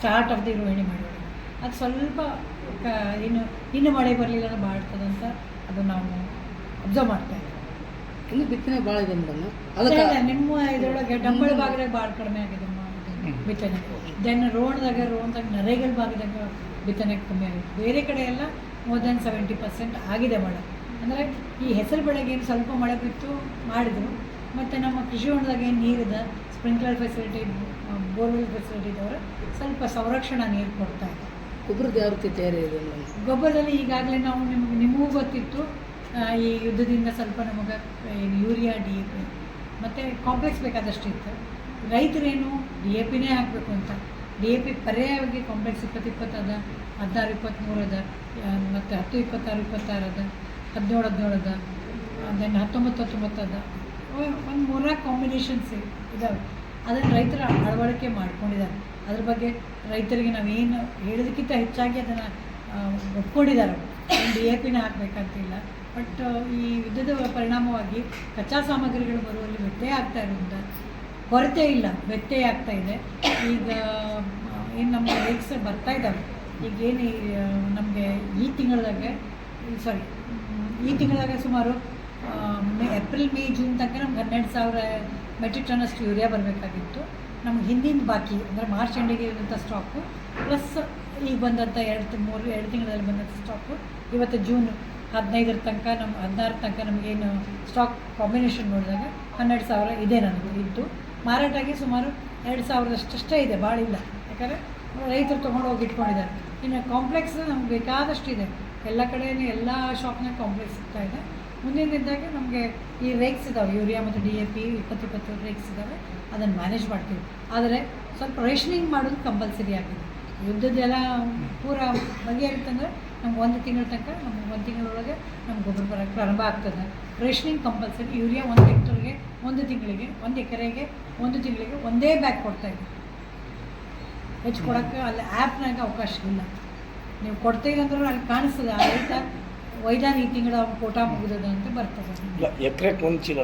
Start of the Rohini ಮಾಡಿ ಅದು ಸ್ವಲ್ಪ ಇನ್ನು ಮಳೆ ಬರಲಿಲ್ಲ ಅಂದ್ರೆ ಬಾಡ್ತದಂತ ಅದು ನಾವು ಅಬ್ಸರ್ವ್ ಮಾಡ್ತಾ ಇದ್ದೀವಿ. ಇನ್ನು ಬಿತ್ತನೆ ಭಾಳ ಇದೆ ಮೇಡಮ್. ಅದಕ್ಕೆ ನಿಮ್ಮ ಇದರೊಳಗೆ ಡಂಬಳ ಭಾಗದಾಗ ಭಾಳ ಕಡಿಮೆ ಆಗಿದೆ ಬಿತ್ತನೆ. ದೆನ್ ರೋಣದಾಗ ನರೇಗಲ್ ಭಾಗದಾಗ ಬಿತ್ತನೆ ಕಮ್ಮಿ ಆಗಿದೆ. ಬೇರೆ ಕಡೆ ಎಲ್ಲ ಮೋರ್ ದೆನ್ 70% ಆಗಿದೆ ಮಳೆ. ಅಂದರೆ ಈ ಹೆಸರು ಬೆಳೆಗೆ ಏನು ಸ್ವಲ್ಪ ಮಳೆ ಬಿತ್ತು ಮಾಡಿದರು. ಮತ್ತು ನಮ್ಮ ಕೃಷಿ ಹೊಂಡದಾಗ ಏನು ನೀರಿದೆ, ಸ್ಪ್ರಿಂಕ್ಲರ್ ಫೆಸಿಲಿಟಿ, ಬೋರ್ವೆಲ್ ಫೆಸಿಲಿಟಿ ಇದ್ದವರು ಸ್ವಲ್ಪ ಸಂರಕ್ಷಣಾ ನೀರು ಕೊಡ್ತಾಯಿದೆ. ಗೊಬ್ಬರದ ಯಾವ ರೀತಿ ತಯಾರಿ ಇದೆ? ಗೊಬ್ಬರದಲ್ಲಿ ಈಗಾಗಲೇ ನಾವು ನಿಮಗೂ ಗೊತ್ತಿತ್ತು, ಈ ಯುದ್ಧದಿಂದ ಸ್ವಲ್ಪ ನಮಗೆ ಯೂರಿಯಾ, DAP ಮತ್ತು ಕಾಂಪ್ಲೆಕ್ಸ್ ಬೇಕಾದಷ್ಟು ಇತ್ತು. ರೈತರೇನು DAPನೇ ಹಾಕಬೇಕು ಅಂತ, DAP ಪರ್ಯಾಯವಾಗಿ ಕಾಂಪ್ಲೆಕ್ಸ್ 20-20 ಅದ, 16-23 ಅದ, ಮತ್ತು 10-26-26 ಅದ, 17-17 ಅದ, ದೆನ್ 19-19 ಅದ. ಒಂದು 3 ಕಾಂಬಿನೇಷನ್ಸ್ ಇದ್ದಾವೆ. ಅದನ್ನು ರೈತರ ಅಳವಡಿಕೆ ಮಾಡ್ಕೊಂಡಿದ್ದಾರೆ. ಅದ್ರ ಬಗ್ಗೆ ರೈತರಿಗೆ ನಾವೇನು ಹೇಳೋದಕ್ಕಿಂತ ಹೆಚ್ಚಾಗಿ ಅದನ್ನು ಒಪ್ಕೊಂಡಿದ್ದಾರೆ. DAPನೇ ಹಾಕಬೇಕಂತಿಲ್ಲ. ಬಟ್ ಈ ಯುದ್ಧದ ಪರಿಣಾಮವಾಗಿ ಕಚ್ಚಾ ಸಾಮಗ್ರಿಗಳು ಬರುವಲ್ಲಿ ವ್ಯತ್ಯಯ ಆಗ್ತಾ ಇರೋದ್ರಿಂದ ಕೊರತೆ ಇಲ್ಲ, ವ್ಯತ್ಯಯ ಆಗ್ತಾ ಇದೆ. ಈಗ ಏನು ನಮ್ಮ ರೇಟ್ಸ್ ಬರ್ತಾ ಇದ್ದಾವೆ. ಈಗೇನು ನಮಗೆ ಈ ತಿಂಗಳದಾಗ ಸುಮಾರು ಏಪ್ರಿಲ್, ಮೇ, ಜೂನ್ ತನಕ ನಮ್ಗೆ 12,000 ಮೆಟ್ರಿಕ್ ಟನ್ನಷ್ಟು ಯೂರಿಯಾ ಬರಬೇಕಾಗಿತ್ತು. ನಮ್ಗೆ ಹಿಂದಿನ ಬಾಕಿ ಅಂದರೆ ಮಾರ್ಚ್ ಎಂಡಿಗೆ ಇರುವಂಥ ಸ್ಟಾಕು ಪ್ಲಸ್ ಈಗ ಬಂದಂಥ 2 ತಿಂಗಳಲ್ಲಿ ಬಂದಂಥ ಸ್ಟಾಕು ಇವತ್ತು ಜೂನ್ 15 ತನಕ 16 ತನಕ ನಮಗೇನು ಸ್ಟಾಕ್ ಕಾಂಬಿನೇಷನ್ ನೋಡಿದಾಗ 12,000 ಇದೆ ನನಗೆ ಇದ್ದು. ಮಾರಾಟಕ್ಕೆ ಸುಮಾರು 2,000 ಇದೆ, ಭಾಳ ಇಲ್ಲ. ಯಾಕಂದರೆ ರೈತರು ತೊಗೊಂಡೋಗಿ ಇಟ್ಕೊಂಡಿದ್ದಾರೆ. ಇನ್ನು ಕಾಂಪ್ಲೆಕ್ಸ್ ನಮ್ಗೆ ಬೇಕಾದಷ್ಟು ಇದೆ. ಎಲ್ಲ ಕಡೆಯೂ ಎಲ್ಲ ಶಾಪ್ನಾಗ ಕಾಂಪ್ಲೆಕ್ಸ್ ಸಿಗ್ತಾ ಇದೆ. ಮುಂದಿನ ದಿನದಾಗ ನಮಗೆ ಈ ರೇಕ್ಸ್ ಇದ್ದಾವೆ, ಯೂರಿಯಾ ಮತ್ತು DAP 20 ರೇಕ್ಸ್ ಇದ್ದಾವೆ. ಅದನ್ನು ಮ್ಯಾನೇಜ್ ಮಾಡ್ತೀವಿ. ಆದರೆ ಸ್ವಲ್ಪ ರೇಷನಿಂಗ್ ಮಾಡೋದು ಕಂಪಲ್ಸರಿ ಆಗಿದೆ. ಯುದ್ಧದ್ದೆಲ್ಲ ಪೂರ ಬಗೆಯಾಗಿತ್ತಂದ್ರೆ ನಮ್ಗೆ 1 ತಿಂಗಳ ತನಕ, ನಮ್ಗೆ 1 ತಿಂಗಳೊಳಗೆ ನಮ್ಗೆ ಗೊಬ್ಬರ ಬರೋಕ್ಕೆ ಪ್ರಾರಂಭ ಆಗ್ತದೆ. Rationing compulsory. ಯೂರಿಯಾ 1 ಹೆಕ್ಟರ್ಗೆ 1 ತಿಂಗಳಿಗೆ, 1 ಎಕರೆಗೆ 1 ತಿಂಗಳಿಗೆ ಒಂದೇ ಬ್ಯಾಗ್ ಕೊಡ್ತಾಯಿದ್ವಿ. ಹೆಚ್ಚು ಕೊಡೋಕ್ಕೆ ಅಲ್ಲಿ ಆ್ಯಪ್ನಾಗ ಅವಕಾಶ ಇಲ್ಲ. ನೀವು ಕೊಡ್ತೀವಿ ಅಂದ್ರೆ ಅಲ್ಲಿ ಕಾಣಿಸ್ತದೆ, ಆ ರೈತ ವೈದಾನ ಈ ತಿಂಗಳ ಕೋಟಾ ಮುಗಿದದ ಅಂತ ಬರ್ತದೆ. ಎಕರೆಗೆ 1 ಚೀಲ